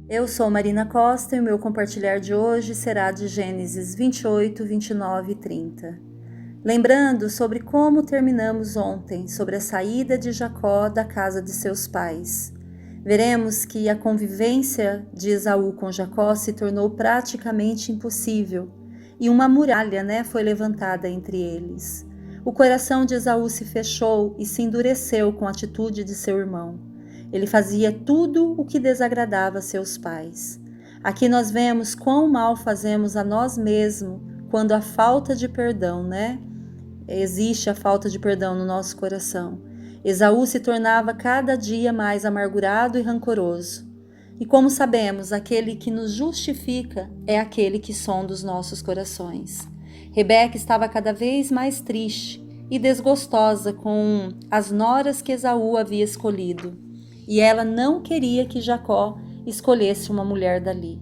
Eu sou Marina Costa e o meu compartilhar de hoje será de Gênesis 28, 29 e 30. Lembrando sobre como terminamos ontem, sobre a saída de Jacó da casa de seus pais. Veremos que a convivência de Esaú com Jacó se tornou praticamente impossível e uma muralha, foi levantada entre eles. O coração de Esaú se fechou e se endureceu com a atitude de seu irmão. Ele fazia tudo o que desagradava a seus pais. Aqui nós vemos quão mal fazemos a nós mesmos quando a falta de perdão, existe a falta de perdão no nosso coração. Esaú se tornava cada dia mais amargurado e rancoroso. E como sabemos, aquele que nos justifica é aquele que sonda os nossos corações. Rebeca estava cada vez mais triste e desgostosa com as noras que Esaú havia escolhido, e ela não queria que Jacó escolhesse uma mulher dali.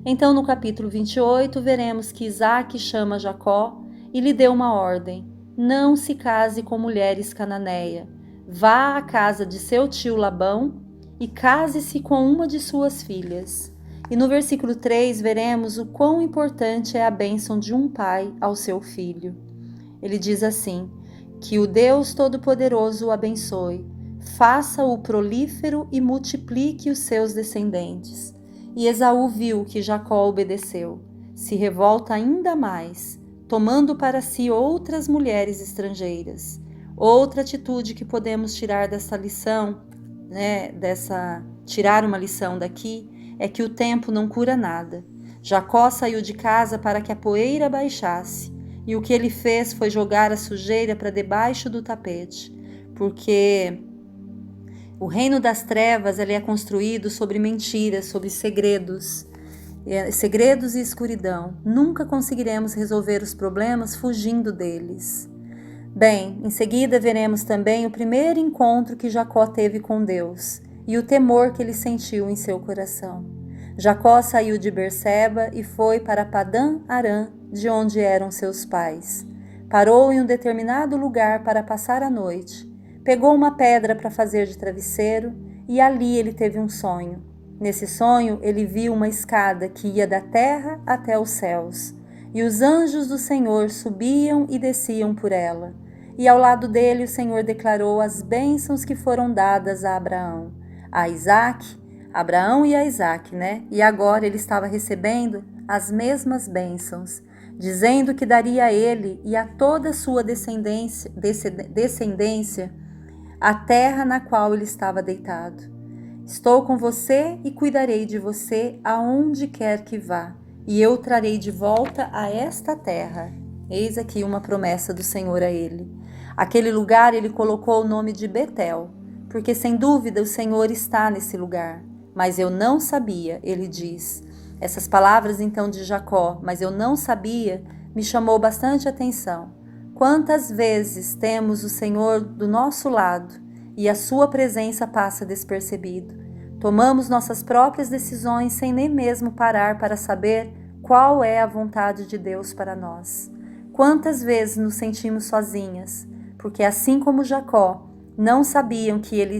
Então, no capítulo 28, veremos que Isaque chama Jacó e lhe deu uma ordem: não se case com mulheres cananeia. Vá à casa de seu tio Labão e case-se com uma de suas filhas. E no versículo 3 veremos o quão importante é a bênção de um pai ao seu filho. Ele diz assim: que o Deus Todo-Poderoso o abençoe, faça-o prolífero e multiplique os seus descendentes. E Esaú viu que Jacó obedeceu, se revolta ainda mais, tomando para si outras mulheres estrangeiras. Outra atitude que podemos tirar dessa lição, tirar uma lição daqui, é que o tempo não cura nada. Jacó saiu de casa para que a poeira baixasse, e o que ele fez foi jogar a sujeira para debaixo do tapete, porque o reino das trevas ele é construído sobre mentiras, sobre segredos e escuridão. Nunca conseguiremos resolver os problemas fugindo deles. Bem, em seguida veremos também o primeiro encontro que Jacó teve com Deus e o temor que ele sentiu em seu coração. Jacó saiu de Berseba e foi para Padã-Arã, de onde eram seus pais. Parou em um determinado lugar para passar a noite. Pegou uma pedra para fazer de travesseiro e ali ele teve um sonho. Nesse sonho, ele viu uma escada que ia da terra até os céus, e os anjos do Senhor subiam e desciam por ela. E ao lado dele o Senhor declarou as bênçãos que foram dadas a Abraão, a Abraão e a Isaque, E agora ele estava recebendo as mesmas bênçãos, dizendo que daria a ele e a toda a sua descendência a terra na qual ele estava deitado. Estou com você e cuidarei de você aonde quer que vá, e eu trarei de volta a esta terra. Eis aqui uma promessa do Senhor a ele. Aquele lugar ele colocou o nome de Betel, porque sem dúvida o Senhor está nesse lugar. Mas eu não sabia, ele diz. Essas palavras então de Jacó, mas eu não sabia, me chamou bastante atenção. Quantas vezes temos o Senhor do nosso lado e a sua presença passa despercebido? Tomamos nossas próprias decisões sem nem mesmo parar para saber qual é a vontade de Deus para nós. Quantas vezes nos sentimos sozinhas, porque assim como Jacó, não sabiam que ele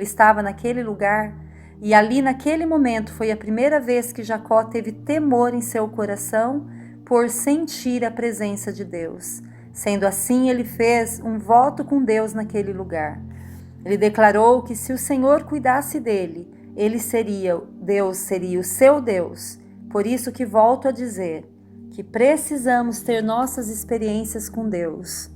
estava naquele lugar, e ali naquele momento foi a primeira vez que Jacó teve temor em seu coração por sentir a presença de Deus. Sendo assim, ele fez um voto com Deus naquele lugar. Ele declarou que se o Senhor cuidasse dele, Deus seria o seu Deus. Por isso que volto a dizer que precisamos ter nossas experiências com Deus.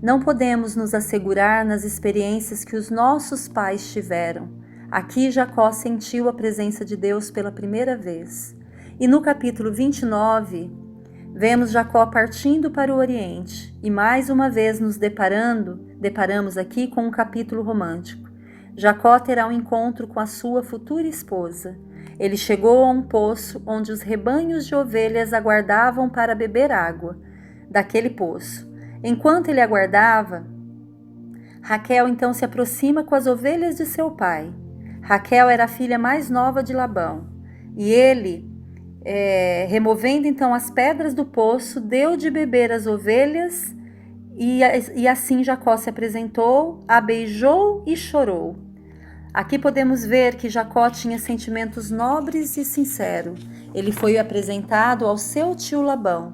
Não podemos nos assegurar nas experiências que os nossos pais tiveram. Aqui Jacó sentiu a presença de Deus pela primeira vez. E no capítulo 29, vemos Jacó partindo para o Oriente. E mais uma vez nos deparamos aqui com um capítulo romântico. Jacó terá um encontro com a sua futura esposa. Ele chegou a um poço onde os rebanhos de ovelhas aguardavam para beber água daquele poço. Enquanto ele aguardava, Raquel então se aproxima com as ovelhas de seu pai. Raquel era a filha mais nova de Labão. E ele, removendo então as pedras do poço, deu de beber às ovelhas e assim Jacó se apresentou, a beijou e chorou. Aqui podemos ver que Jacó tinha sentimentos nobres e sinceros. Ele foi apresentado ao seu tio Labão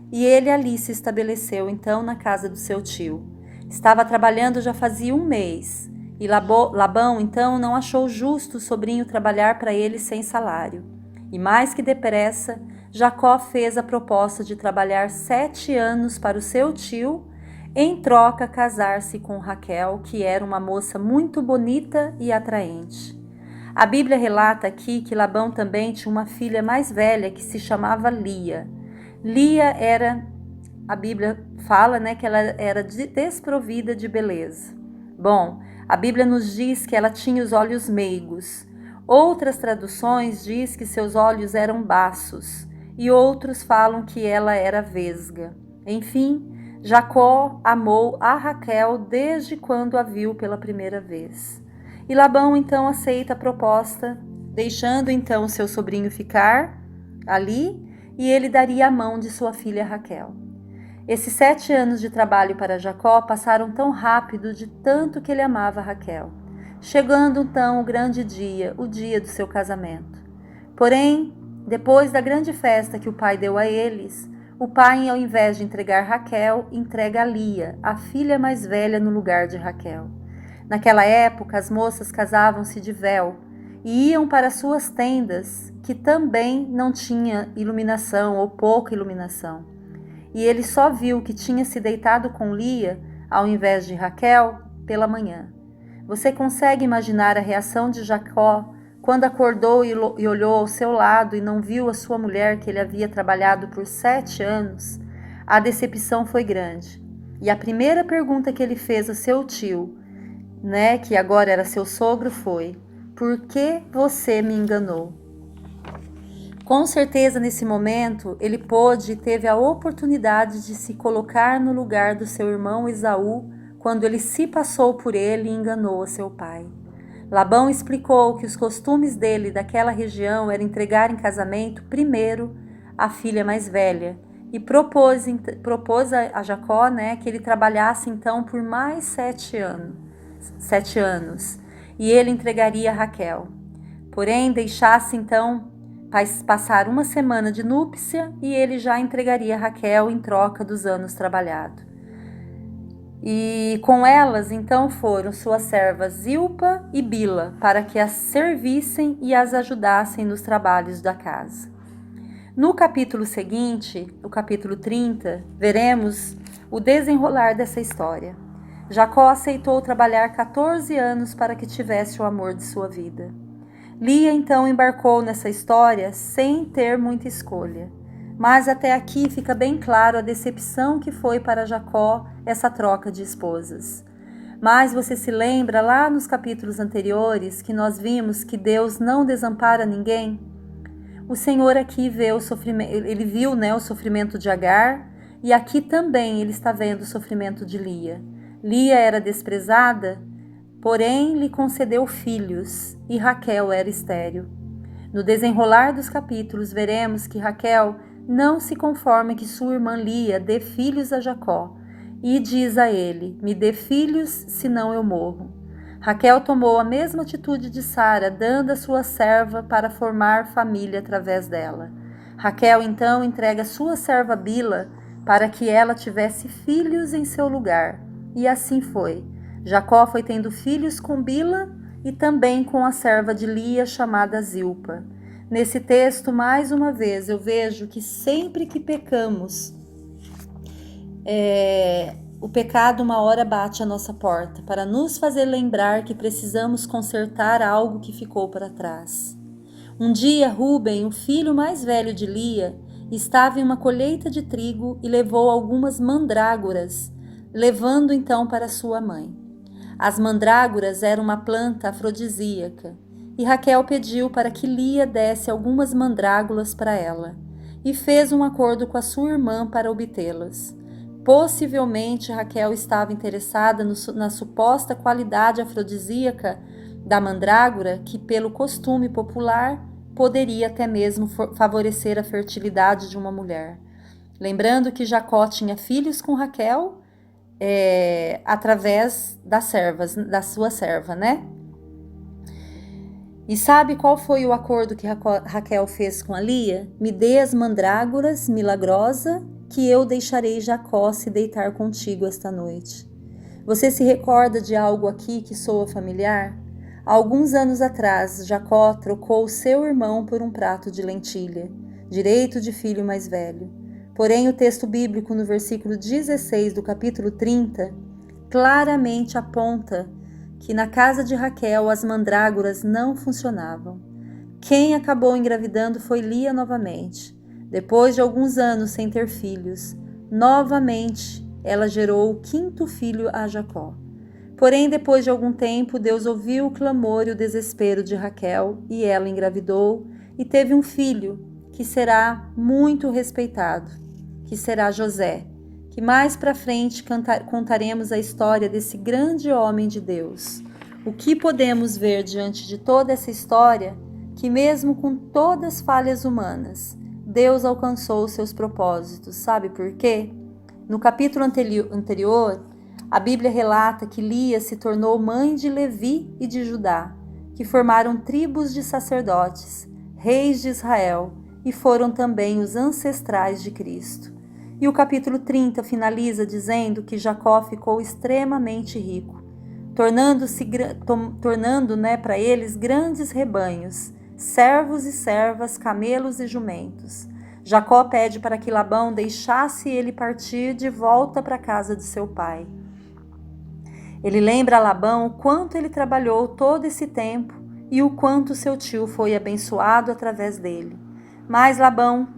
e ele ali se estabeleceu então na casa do seu tio. Estava trabalhando já fazia um mês e Labão então não achou justo o sobrinho trabalhar para ele sem salário. E mais que depressa, Jacó fez a proposta de trabalhar 7 anos para o seu tio, em troca casar-se com Raquel, que era uma moça muito bonita e atraente. A Bíblia relata aqui que Labão também tinha uma filha mais velha que se chamava Lia. Lia a Bíblia fala, que ela era desprovida de beleza. Bom, a Bíblia nos diz que ela tinha os olhos meigos. Outras traduções diz que seus olhos eram baços e outros falam que ela era vesga. Enfim, Jacó amou a Raquel desde quando a viu pela primeira vez. E Labão então aceita a proposta, deixando então seu sobrinho ficar ali e ele daria a mão de sua filha Raquel. Esses 7 anos de trabalho para Jacó passaram tão rápido de tanto que ele amava Raquel. Chegando então o grande dia, o dia do seu casamento. Porém, depois da grande festa que o pai deu a eles, o pai, ao invés de entregar Raquel, entrega Lia, a filha mais velha, no lugar de Raquel. Naquela época, as moças casavam-se de véu e iam para suas tendas, que também não tinha iluminação ou pouca iluminação. E ele só viu que tinha se deitado com Lia, ao invés de Raquel, pela manhã. Você consegue imaginar a reação de Jacó quando acordou e olhou ao seu lado e não viu a sua mulher que ele havia trabalhado por 7 anos? A decepção foi grande. E a primeira pergunta que ele fez a seu tio, que agora era seu sogro, foi: por que você me enganou? Com certeza, nesse momento, ele pôde e teve a oportunidade de se colocar no lugar do seu irmão Esaú, quando ele se passou por ele e enganou a seu pai. Labão explicou que os costumes dele daquela região era entregar em casamento primeiro a filha mais velha e propôs a Jacó que ele trabalhasse então por mais 7 anos e ele entregaria a Raquel. Porém, deixasse então passar 1 semana de núpcia e ele já entregaria Raquel em troca dos anos trabalhados. E com elas então foram suas servas Zilpa e Bila, para que as servissem e as ajudassem nos trabalhos da casa. No capítulo seguinte, o capítulo 30, veremos o desenrolar dessa história. Jacó aceitou trabalhar 14 anos para que tivesse o amor de sua vida. Lia então embarcou nessa história sem ter muita escolha. Mas até aqui fica bem claro a decepção que foi para Jacó essa troca de esposas. Mas você se lembra lá nos capítulos anteriores que nós vimos que Deus não desampara ninguém? O Senhor aqui vê o sofrimento, ele viu o sofrimento de Agar e aqui também ele está vendo o sofrimento de Lia. Lia era desprezada, porém lhe concedeu filhos e Raquel era estéril. No desenrolar dos capítulos veremos que Raquel não se conforma que sua irmã Lia dê filhos a Jacó e diz a ele: me dê filhos, senão eu morro. Raquel tomou a mesma atitude de Sara, dando a sua serva para formar família através dela. Raquel então entrega sua serva Bila para que ela tivesse filhos em seu lugar. E assim foi. Jacó foi tendo filhos com Bila e também com a serva de Lia chamada Zilpa. Nesse texto, mais uma vez, eu vejo que sempre que pecamos, o pecado uma hora bate à nossa porta para nos fazer lembrar que precisamos consertar algo que ficou para trás. Um dia, Rúben, o filho mais velho de Lia, estava em uma colheita de trigo e levou algumas mandrágoras, levando então para sua mãe. As mandrágoras eram uma planta afrodisíaca, e Raquel pediu para que Lia desse algumas mandrágoras para ela, e fez um acordo com a sua irmã para obtê-las. Possivelmente Raquel estava interessada na suposta qualidade afrodisíaca da mandrágora, que pelo costume popular poderia até mesmo favorecer a fertilidade de uma mulher. Lembrando que Jacó tinha filhos com Raquel através da sua serva, E sabe qual foi o acordo que Raquel fez com a Lia? Me dê as mandrágoras milagrosa, que eu deixarei Jacó se deitar contigo esta noite. Você se recorda de algo aqui que soa familiar? Há alguns anos atrás, Jacó trocou seu irmão por um prato de lentilha, direito de filho mais velho. Porém, o texto bíblico no versículo 16 do capítulo 30 claramente aponta que na casa de Raquel as mandrágoras não funcionavam. Quem acabou engravidando foi Lia novamente. Depois de alguns anos sem ter filhos, novamente ela gerou o 5º filho a Jacó. Porém, depois de algum tempo, Deus ouviu o clamor e o desespero de Raquel e ela engravidou e teve um filho que será muito respeitado, que será José, que mais para frente contaremos a história desse grande homem de Deus. O que podemos ver diante de toda essa história? Que mesmo com todas as falhas humanas, Deus alcançou os seus propósitos. Sabe por quê? No capítulo anterior, a Bíblia relata que Lia se tornou mãe de Levi e de Judá, que formaram tribos de sacerdotes, reis de Israel, e foram também os ancestrais de Cristo. E o capítulo 30 finaliza dizendo que Jacó ficou extremamente rico, tornando para eles grandes rebanhos, servos e servas, camelos e jumentos. Jacó pede para que Labão deixasse ele partir de volta para a casa de seu pai. Ele lembra a Labão o quanto ele trabalhou todo esse tempo e o quanto seu tio foi abençoado através dele. Mas Labão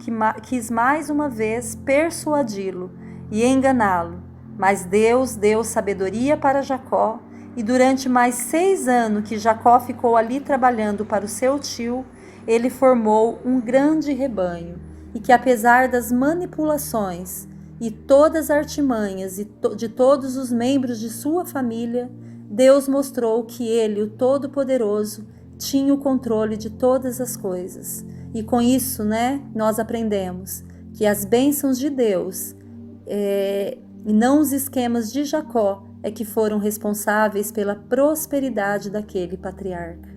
quis mais uma vez persuadi-lo e enganá-lo. Mas Deus deu sabedoria para Jacó, e durante mais 6 anos que Jacó ficou ali trabalhando para o seu tio, ele formou um grande rebanho, e que apesar das manipulações e todas as artimanhas de todos os membros de sua família, Deus mostrou que ele, o Todo-Poderoso, tinha o controle de todas as coisas. E com isso, nós aprendemos que as bênçãos de Deus e não os esquemas de Jacó é que foram responsáveis pela prosperidade daquele patriarca.